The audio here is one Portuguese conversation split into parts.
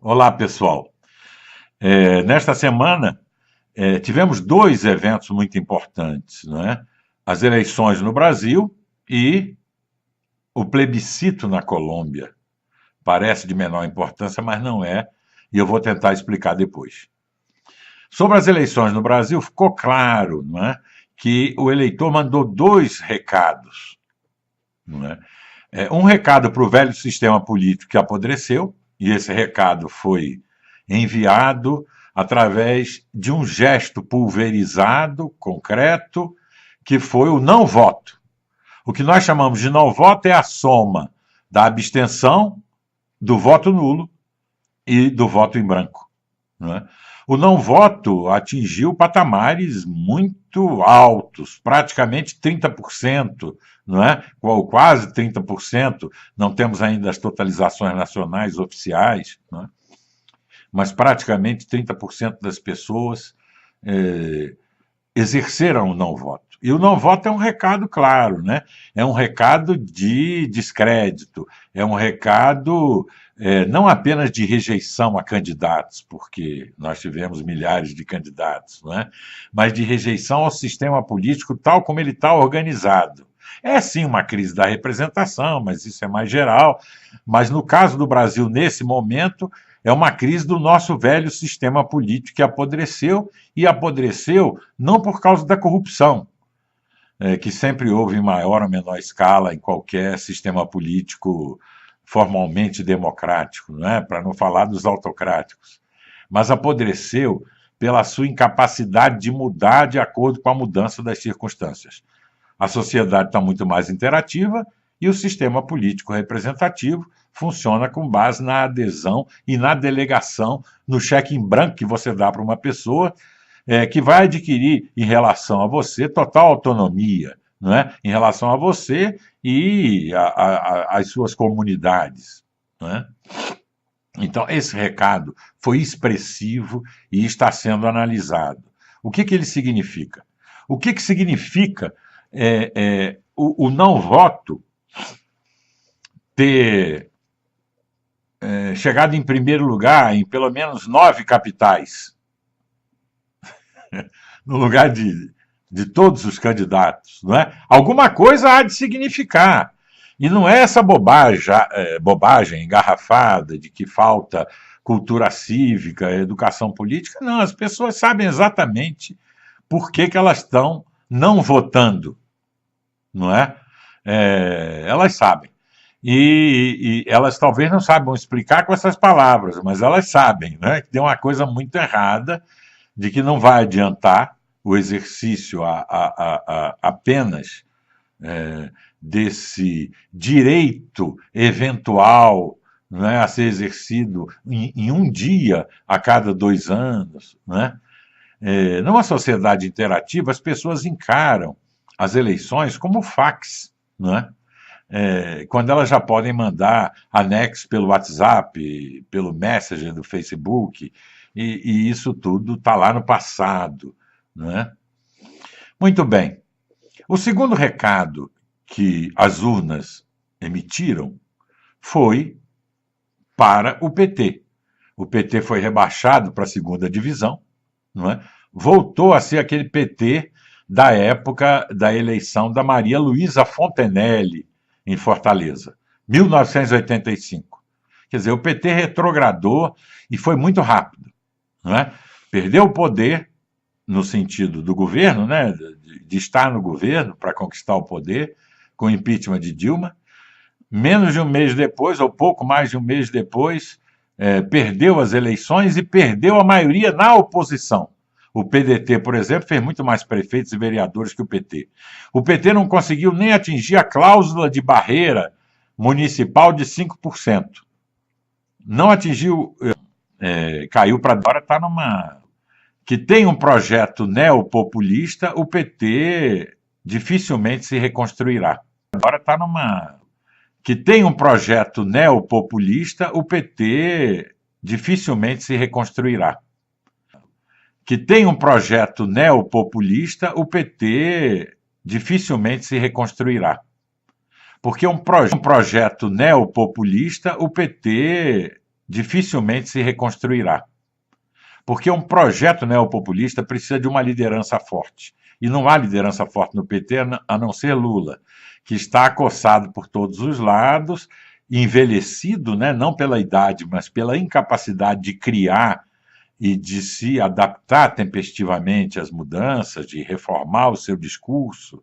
Olá, pessoal. Nesta semana, tivemos dois eventos muito importantes, não é? As eleições no Brasil e o plebiscito na Colômbia. Parece de menor importância, mas não é, e eu vou tentar explicar depois. Sobre as eleições no Brasil, ficou claro, não é, que o eleitor mandou dois recados, não é? Um recado para o velho sistema político que apodreceu, e esse recado foi enviado através de um gesto pulverizado, concreto, que foi o não voto. O que nós chamamos de não voto é a soma da abstenção, do voto nulo e do voto em branco. Não é? O não voto atingiu patamares muito altos, praticamente 30%, não é? Ou quase 30%. Não temos ainda as totalizações nacionais oficiais, não é? Mas praticamente 30% das pessoas exerceram o não voto. E o não voto é um recado claro, né? É um recado de descrédito, é um recado não apenas de rejeição a candidatos, porque nós tivemos milhares de candidatos, não é? Mas de rejeição ao sistema político tal como ele está organizado. É sim uma crise da representação, mas isso é mais geral. Mas no caso do Brasil, nesse momento, é uma crise do nosso velho sistema político que apodreceu, e apodreceu não por causa da corrupção, que sempre houve em maior ou menor escala em qualquer sistema político formalmente democrático, não é? Para não falar dos autocráticos, mas apodreceu pela sua incapacidade de mudar de acordo com a mudança das circunstâncias. A sociedade está muito mais interativa e o sistema político representativo funciona com base na adesão e na delegação, no cheque em branco que você dá para uma pessoa, que vai adquirir em relação a você total autonomia, não é? Em relação a você e às suas comunidades. Não é? Então, esse recado foi expressivo e está sendo analisado. O que ele significa? O que significa o não voto ter chegado em primeiro lugar em pelo menos 9 capitais, no lugar de todos os candidatos, não é? Alguma coisa há de significar. E não é essa bobagem engarrafada de que falta cultura cívica, educação política. Não, as pessoas sabem exatamente por que elas estão não votando, não é? Elas sabem. E elas talvez não saibam explicar com essas palavras, mas elas sabem, né? Que tem uma coisa muito errada, de que não vai adiantar o exercício apenas desse direito eventual, né, a ser exercido em um dia a cada 2 anos. Né? Numa sociedade interativa, as pessoas encaram as eleições como fax, né? Quando elas já podem mandar anexo pelo WhatsApp, pelo Messenger do Facebook, e isso tudo está lá no passado. Né? Muito bem. O segundo recado que as urnas emitiram foi para o PT. O PT foi rebaixado para a segunda divisão, não é? Voltou a ser aquele PT da época da eleição da Maria Luísa Fontenelle, em Fortaleza, 1985. Quer dizer, o PT retrogradou e foi muito rápido. Não é? Perdeu o poder no sentido do governo, né, de estar no governo para conquistar o poder, com o impeachment de Dilma. Menos de um mês depois, ou pouco mais de um mês depois, perdeu as eleições e perdeu a maioria na oposição. O PDT, por exemplo, fez muito mais prefeitos e vereadores que o PT. O PT não conseguiu nem atingir a cláusula de barreira municipal de 5%. Não atingiu, caiu para agora, está numa... que tem um projeto neopopulista, o PT dificilmente se reconstruirá. Agora está numa... que tem um projeto neopopulista, o PT dificilmente se reconstruirá. Que tem um projeto neopopulista, o PT dificilmente se reconstruirá. Porque um projeto neopopulista, o PT dificilmente se reconstruirá. Porque um projeto neopopulista precisa de uma liderança forte. E não há liderança forte no PT a não ser Lula, que está acossado por todos os lados, envelhecido, né, não pela idade, mas pela incapacidade de criar e de se adaptar tempestivamente às mudanças, de reformar o seu discurso.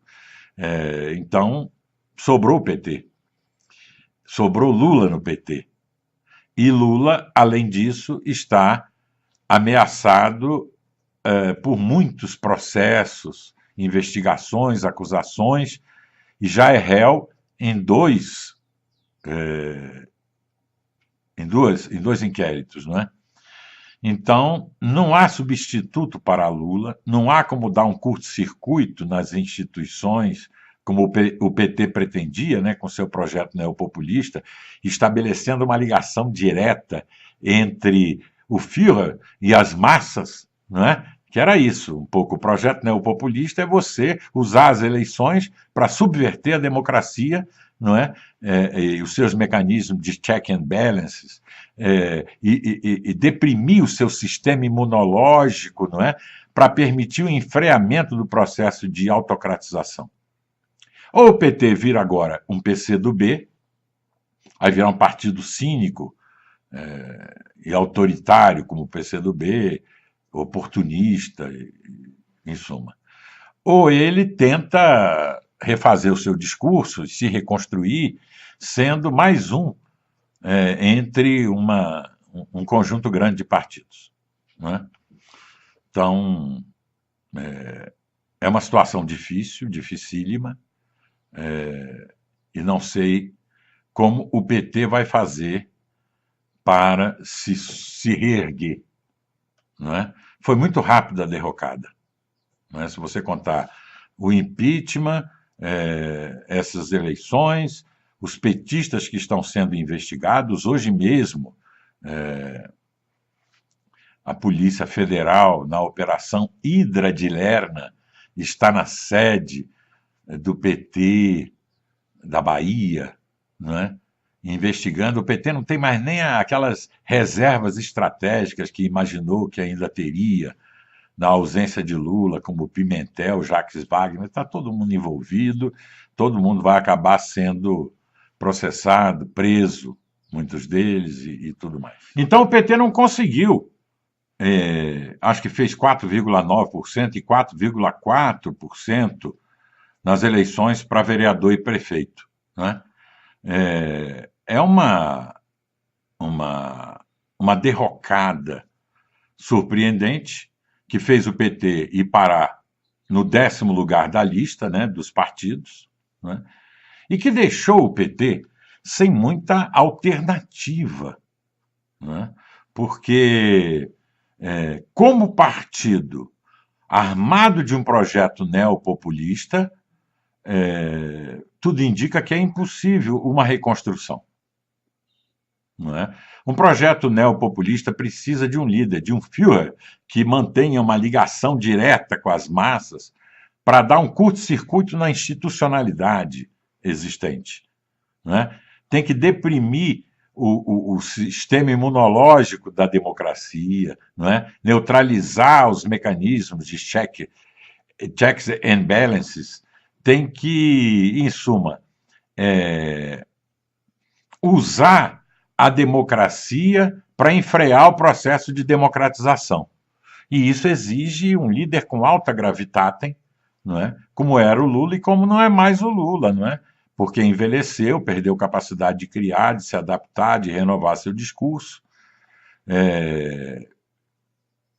Então, sobrou o PT. Sobrou Lula no PT. E Lula, além disso, está ameaçado por muitos processos, investigações, acusações, e já é réu em dois inquéritos, não é? Então, não há substituto para Lula, não há como dar um curto-circuito nas instituições, como o PT pretendia, né, com seu projeto neopopulista, estabelecendo uma ligação direta entre o Führer e as massas, não é? Que era isso, um pouco. O projeto neopopulista é você usar as eleições para subverter a democracia, não é? E os seus mecanismos de check and balances, e deprimir o seu sistema imunológico, não é? Para permitir o enfreamento do processo de autocratização. Ou o PT vira agora um PCdoB, aí virar um partido cínico e autoritário, como o PCdoB, oportunista, em suma. Ou ele tenta refazer o seu discurso, se reconstruir, sendo mais um entre um conjunto grande de partidos. Não é? Então, é uma situação difícil, dificílima, e não sei como o PT vai fazer para se reerguer. Não é? Foi muito rápida a derrocada. Não é? Se você contar o impeachment, essas eleições, os petistas que estão sendo investigados, hoje mesmo, a Polícia Federal, na Operação Hidra de Lerna, está na sede do PT da Bahia, não é? Investigando. O PT não tem mais nem aquelas reservas estratégicas que imaginou que ainda teria na ausência de Lula, como Pimentel, Jacques Wagner. Está todo mundo envolvido, todo mundo vai acabar sendo processado, preso, muitos deles e tudo mais. Então o PT não conseguiu, acho que fez 4,9% e 4,4% nas eleições para vereador e prefeito, né? É uma derrocada surpreendente que fez o PT ir parar no 10º lugar da lista, né, dos partidos, né, e que deixou o PT sem muita alternativa, né, porque, como partido armado de um projeto neopopulista, tudo indica que é impossível uma reconstrução. Não é? Um projeto neopopulista precisa de um líder, de um Führer, que mantenha uma ligação direta com as massas para dar um curto-circuito na institucionalidade existente. Não é? Tem que deprimir o sistema imunológico da democracia, não é? Neutralizar os mecanismos de checks and balances, tem que, em suma, usar a democracia para enfrear o processo de democratização. E isso exige um líder com alta gravitatem, não é? Como era o Lula e como não é mais o Lula, não é? Porque envelheceu, perdeu capacidade de criar, de se adaptar, de renovar seu discurso,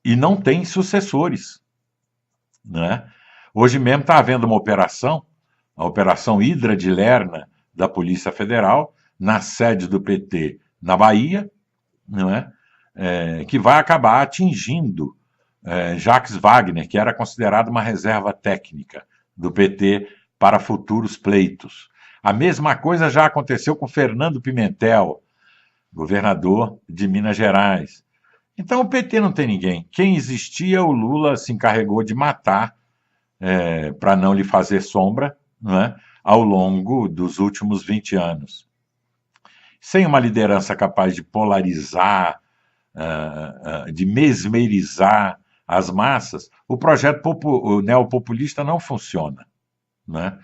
e não tem sucessores, não é? Hoje mesmo está havendo uma operação, a Operação Hidra de Lerna, da Polícia Federal, na sede do PT na Bahia, não é? Que vai acabar atingindo Jacques Wagner, que era considerado uma reserva técnica do PT para futuros pleitos. A mesma coisa já aconteceu com Fernando Pimentel, governador de Minas Gerais. Então o PT não tem ninguém. Quem existia, o Lula se encarregou de matar para não lhe fazer sombra, não é? Ao longo dos últimos 20 anos. sem uma liderança capaz de polarizar, de mesmerizar as massas, o projeto o neopopulista não funciona, né?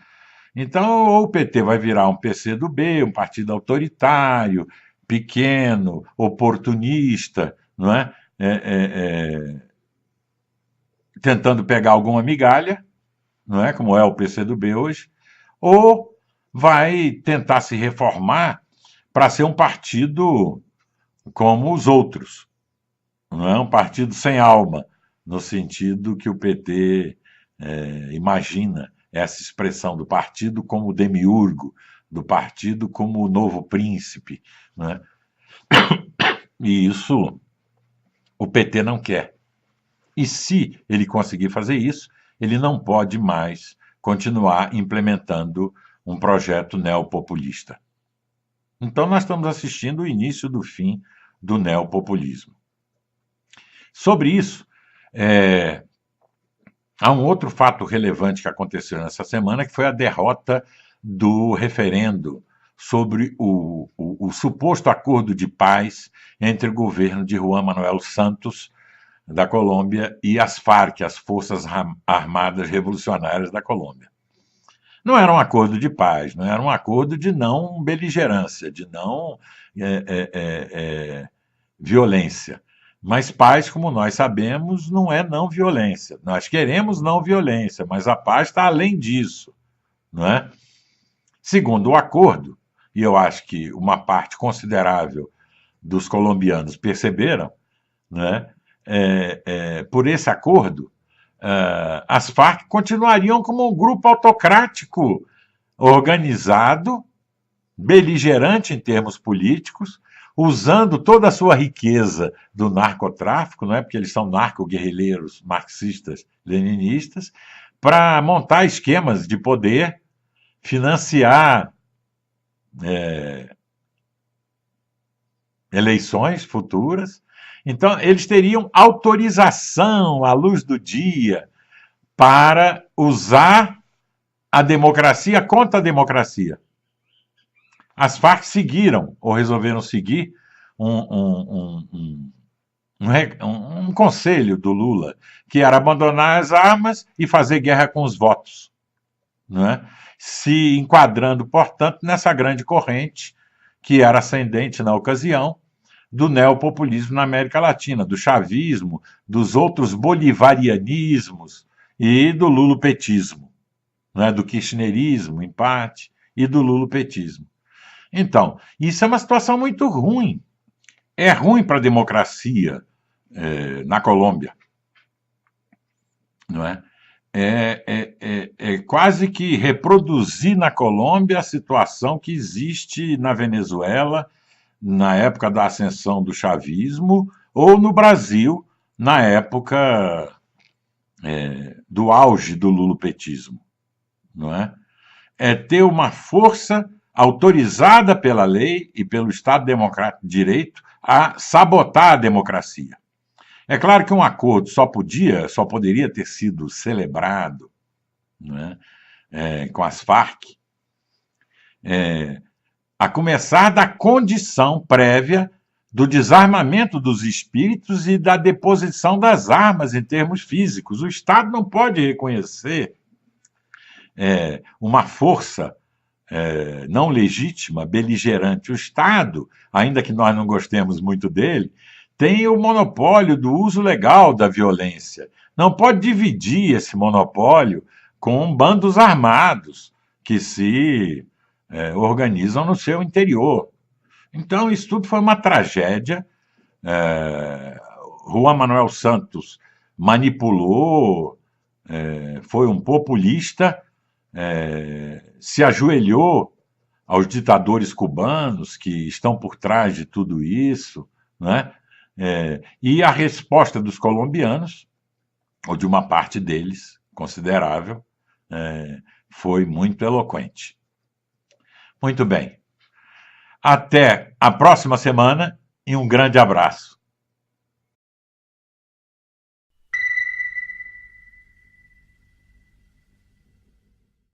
Então, ou o PT vai virar um PCdoB, um partido autoritário, pequeno, oportunista, não é? Tentando pegar alguma migalha, não é? Como é o PCdoB hoje, ou vai tentar se reformar para ser um partido como os outros, não é um partido sem alma, no sentido que o PT imagina essa expressão do partido como demiurgo, do partido como o novo príncipe, né? E isso o PT não quer. E se ele conseguir fazer isso, ele não pode mais continuar implementando um projeto neopopulista. Então, nós estamos assistindo o início do fim do neopopulismo. Sobre isso, há um outro fato relevante que aconteceu nessa semana, que foi a derrota do referendo sobre o suposto acordo de paz entre o governo de Juan Manuel Santos, da Colômbia, e as Farc, as Forças Armadas Revolucionárias da Colômbia. Não era um acordo de paz, não era um acordo de não beligerância, de não violência. Mas paz, como nós sabemos, não é não violência. Nós queremos não violência, mas a paz está além disso, não é? Segundo o acordo, e eu acho que uma parte considerável dos colombianos perceberam, né, por esse acordo, as Farc continuariam como um grupo autocrático, organizado, beligerante em termos políticos, usando toda a sua riqueza do narcotráfico, não é? Porque eles são narco-guerrilheiros marxistas, leninistas, para montar esquemas de poder, financiar eleições futuras. Então, eles teriam autorização à luz do dia para usar a democracia contra a democracia. As Farc seguiram, ou resolveram seguir, um conselho do Lula, que era abandonar as armas e fazer guerra com os votos, não é? Se enquadrando, portanto, nessa grande corrente que era ascendente na ocasião do neopopulismo na América Latina, do chavismo, dos outros bolivarianismos e do lulopetismo, não é? Do kirchnerismo, em parte, e do lulopetismo. Então, isso é uma situação muito ruim. É ruim para a democracia na Colômbia, não é? É quase que reproduzir na Colômbia a situação que existe na Venezuela na época da ascensão do chavismo, ou no Brasil na época do auge do lulopetismo, não é? É ter uma força autorizada pela lei e pelo Estado Democrático de Direito a sabotar a democracia. É claro que um acordo só poderia ter sido celebrado, né, com as Farc, a começar da condição prévia do desarmamento dos espíritos e da deposição das armas em termos físicos. O Estado não pode reconhecer uma força não legítima, beligerante. O Estado, ainda que nós não gostemos muito dele, tem o monopólio do uso legal da violência. Não pode dividir esse monopólio com bandos armados que se organizam no seu interior. Então, isso tudo foi uma tragédia. Juan Manuel Santos manipulou, foi um populista, se ajoelhou aos ditadores cubanos que estão por trás de tudo isso, né? E a resposta dos colombianos, ou de uma parte deles, considerável, foi muito eloquente. Muito bem. Até a próxima semana e um grande abraço.